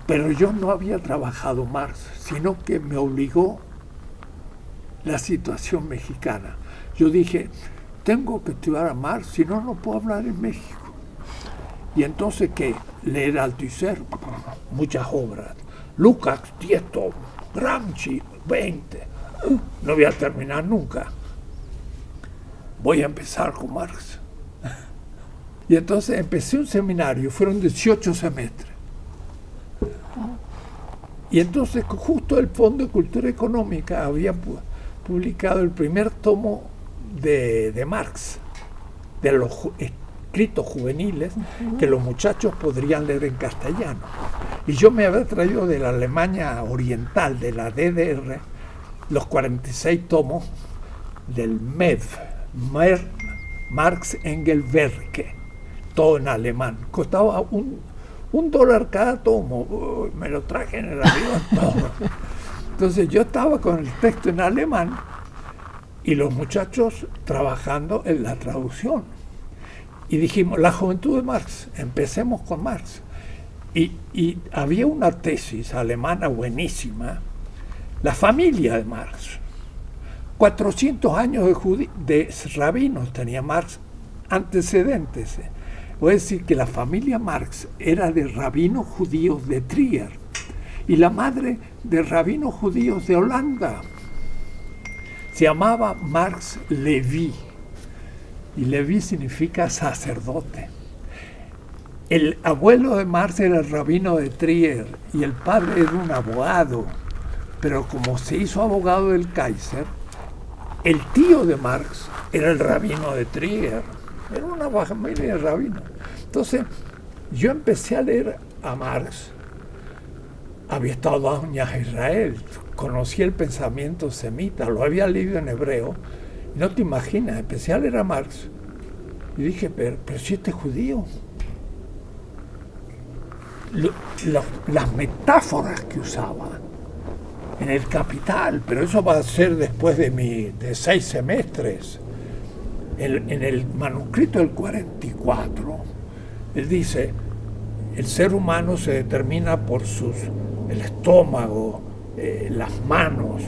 Pero yo no había trabajado Marx, sino que me obligó la situación mexicana. Yo dije, tengo que estudiar a Marx, si no, no puedo hablar en México. Y entonces, ¿qué? Leer Althusser, muchas obras. Lukács, 10 tomos. Gramsci, 20. No voy a terminar nunca. Voy a empezar con Marx. Y entonces empecé un seminario, fueron 18 semestres. Y entonces justo el Fondo de Cultura Económica había publicado el primer tomo de Marx, de los escritos juveniles que los muchachos podrían leer en castellano. Y yo me había traído de la Alemania Oriental, de la DDR, los 46 tomos del MEV, Marx Engels Werke, todo en alemán. Costaba $1 cada tomo. Me lo traje en el avión todo. Entonces yo estaba con el texto en alemán y los muchachos trabajando en la traducción. Y dijimos, la juventud de Marx, empecemos con Marx. Y había una tesis alemana buenísima, la familia de Marx. 400 años de rabinos tenía Marx, antecedentes. Voy a decir que la familia Marx era de rabinos judíos de Trier y la madre de rabinos judíos de Holanda. Se llamaba Marx Levi y Levi significa sacerdote. El abuelo de Marx era el rabino de Trier y el padre era un abogado, pero como se hizo abogado del Kaiser, el tío de Marx era el rabino de Trier. Era una familia de rabinos. Entonces, yo empecé a leer a Marx. Había estado 2 años en Israel, conocí el pensamiento semita, lo había leído en hebreo. No te imaginas, empecé a leer a Marx y dije, pero si este es judío. Las metáforas que usaba en el Capital, pero eso va a ser después de 6 semestres. En el manuscrito del 44, él dice, el ser humano se determina por el estómago, las manos,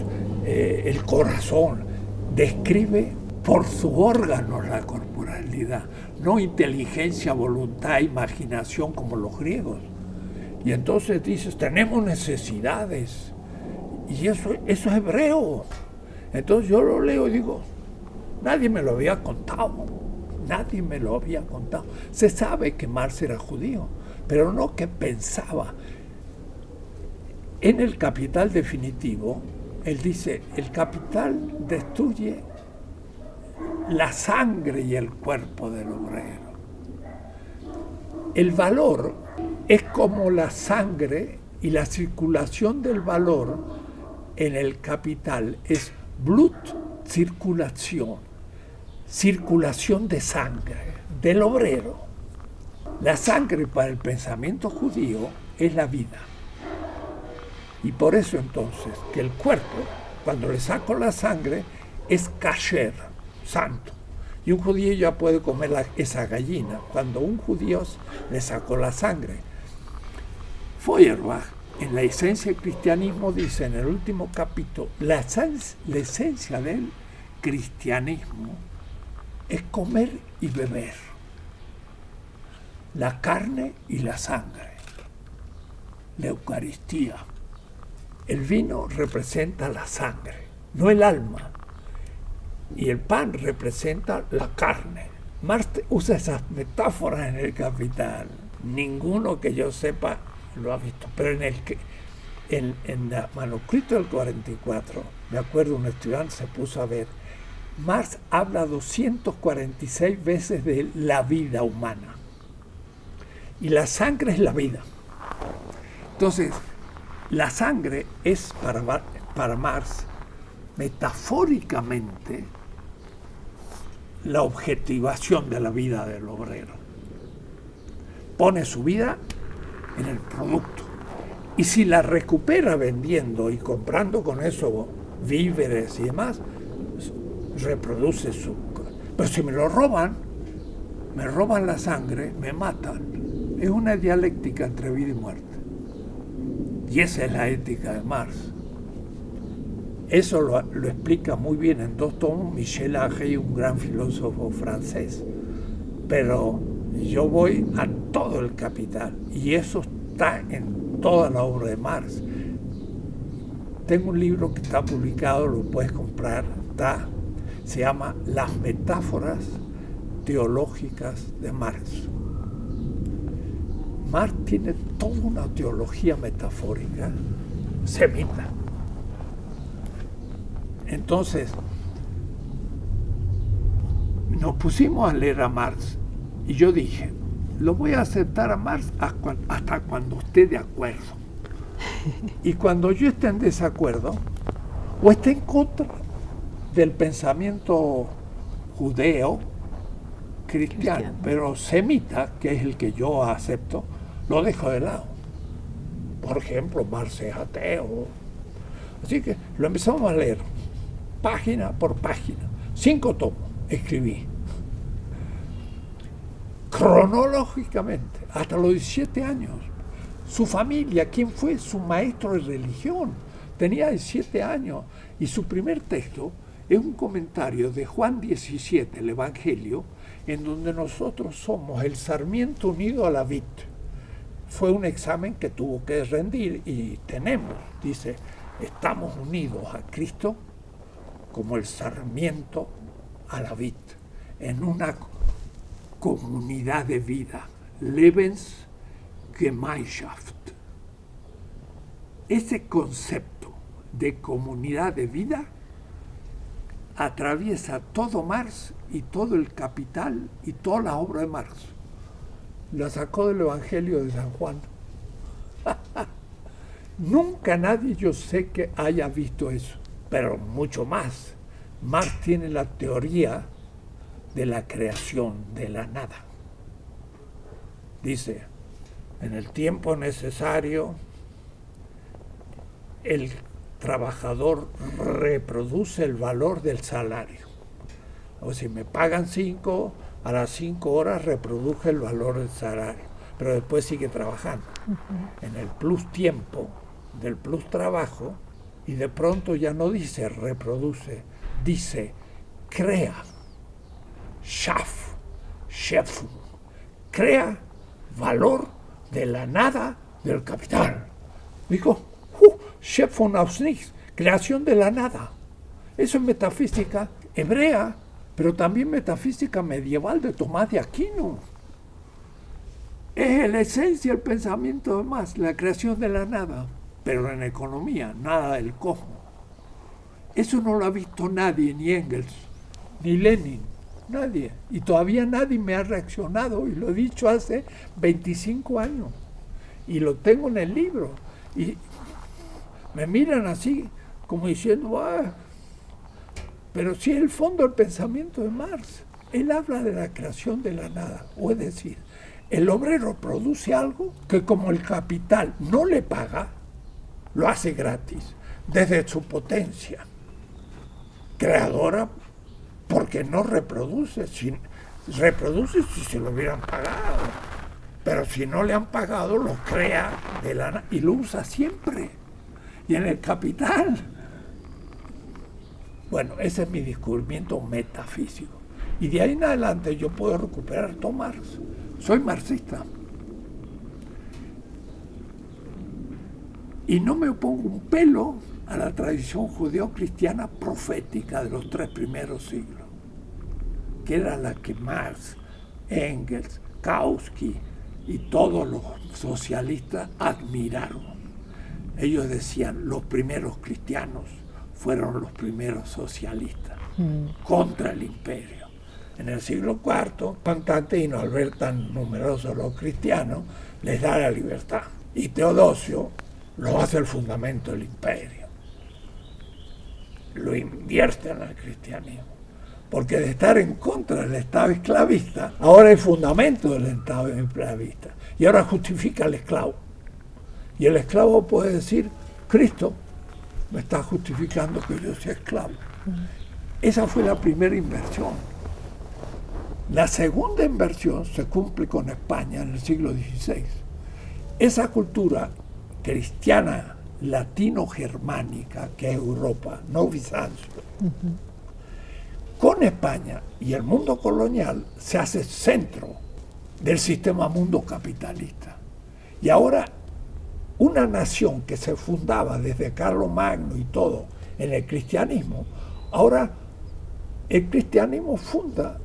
el corazón. Describe por sus órganos la corporalidad, no inteligencia, voluntad, imaginación como los griegos. Y entonces dices, tenemos necesidades. Y eso es hebreo. Entonces yo lo leo y digo, nadie me lo había contado. Nadie me lo había contado. Se sabe que Marx era judío, pero no que pensaba. En el Capital definitivo, él dice, el capital destruye la sangre y el cuerpo del obrero. El valor es como la sangre y la circulación del valor en el capital es Blutcirculación, circulación de sangre del obrero. La sangre para el pensamiento judío es la vida. Y por eso entonces que el cuerpo, cuando le saco la sangre, es kasher, santo. Y un judío ya puede comer esa gallina cuando un judío le sacó la sangre. Feuerbach, en la esencia del cristianismo, dice en el último capítulo, la esencia del cristianismo es comer y beber, la carne y la sangre, la Eucaristía. El vino representa la sangre, no el alma, y el pan representa la carne. Marx usa esas metáforas en el Capital. Ninguno que yo sepa lo ha visto, pero en el manuscrito del 44, me acuerdo un estudiante se puso a ver, Marx habla 246 veces de la vida humana. Y la sangre es la vida. Entonces, la sangre es para Marx, metafóricamente, la objetivación de la vida del obrero. Pone su vida en el producto. Y si la recupera vendiendo y comprando con eso víveres y demás, reproduce su... Pero si me lo roban, me roban la sangre, me matan. Es una dialéctica entre vida y muerte. Y esa es la ética de Marx. Eso lo explica muy bien en 2 tomos Michel Anger, un gran filósofo francés. Pero yo voy a todo el Capital y eso está en toda la obra de Marx. Tengo un libro que está publicado, lo puedes comprar, se llama Las metáforas teológicas de Marx. Marx tiene toda una teología metafórica semita. Entonces, nos pusimos a leer a Marx y yo dije, lo voy a aceptar a Marx hasta cuando esté de acuerdo. Y cuando yo esté en desacuerdo, o esté en contra del pensamiento judeo, cristiano, pero semita, que es el que yo acepto, lo dejo de lado. Por ejemplo, Marx es ateo. Así que lo empezamos a leer, página por página. 5 tomos escribí. Cronológicamente, hasta los 17 años. Su familia, ¿quién fue? Su maestro de religión. Tenía 17 años. Y su primer texto es un comentario de Juan 17, el Evangelio, en donde nosotros somos el sarmiento unido a la vid. Fue un examen que tuvo que rendir y tenemos, dice, estamos unidos a Cristo como el sarmiento a la vid, en una comunidad de vida, Lebensgemeinschaft. Ese concepto de comunidad de vida atraviesa todo Marx y todo el Capital y toda la obra de Marx. La sacó del Evangelio de San Juan. Nunca nadie yo sé que haya visto eso, pero mucho más. Marx tiene la teoría de la creación de la nada. Dice, en el tiempo necesario, el trabajador reproduce el valor del salario. O si me pagan 5, a las 5 horas reproduje el valor del salario, pero después sigue trabajando. En el plus tiempo, del plus trabajo, y de pronto ya no dice reproduce, dice crea, Schöpfung, crea valor de la nada del capital. Dijo, Schöpfung aus nichts, creación de la nada. Eso es metafísica hebrea, pero también metafísica medieval de Tomás de Aquino. Es la esencia del pensamiento de Marx, la creación de la nada, pero en economía, nada del cosmos. Eso no lo ha visto nadie, ni Engels, ni Lenin, nadie. Y todavía nadie me ha reaccionado, y lo he dicho hace 25 años. Y lo tengo en el libro. Y me miran así, como diciendo, pero si es el fondo del pensamiento de Marx. Él habla de la creación de la nada, o es decir, el obrero produce algo que como el capital no le paga, lo hace gratis, desde su potencia creadora, porque no reproduce, reproduce si se lo hubieran pagado, pero si no le han pagado, lo crea de la nada y lo usa siempre. Y en el capital, bueno, ese es mi descubrimiento metafísico. Y de ahí en adelante yo puedo recuperar todo Marx. Soy marxista. Y no me opongo un pelo a la tradición judeo-cristiana profética de los 3 primeros siglos, que era la que Marx, Engels, Kautsky y todos los socialistas admiraron. Ellos decían, los primeros cristianos fueron los primeros socialistas contra el imperio. En el siglo IV, Constantino, al ver tan numerosos los cristianos, les da la libertad. Y Teodosio lo hace el fundamento del imperio. Lo invierte en el cristianismo. Porque de estar en contra del Estado esclavista, ahora es fundamento del Estado esclavista. Y ahora justifica al esclavo. Y el esclavo puede decir, Cristo me está justificando que yo sea esclavo. Esa fue la primera inversión. La segunda inversión se cumple con España en el siglo XVI. Esa cultura cristiana latino-germánica, que es Europa, no Bizancio, con España y el mundo colonial se hace centro del sistema mundo capitalista. Y ahora una nación que se fundaba desde Carlomagno y todo en el cristianismo, ahora el cristianismo funda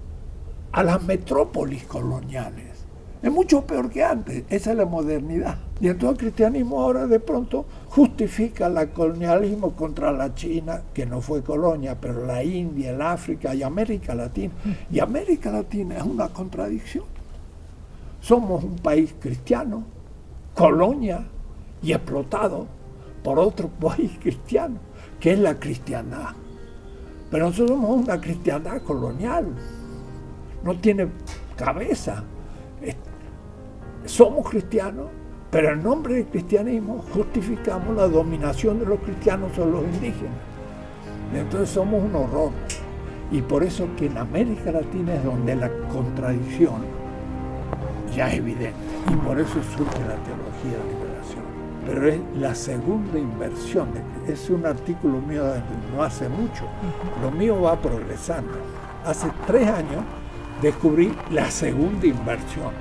a las metrópolis coloniales. Es mucho peor que antes, esa es la modernidad. Y entonces el cristianismo ahora de pronto justifica el colonialismo contra la China, que no fue colonia, pero la India, el África y América Latina. Y América Latina es una contradicción. Somos un país cristiano, colonia y explotado por otro país cristiano, que es la cristiandad. Pero nosotros somos una cristiandad colonial, no tiene cabeza. Somos cristianos, pero en nombre del cristianismo justificamos la dominación de los cristianos sobre los indígenas. Entonces somos un horror. Y por eso que en América Latina es donde la contradicción ya es evidente. Y por eso surge la teología de liberación. Pero es la segunda inversión. Es un artículo mío de no hace mucho. Lo mío va progresando. Hace 3 años descubrí la segunda inversión.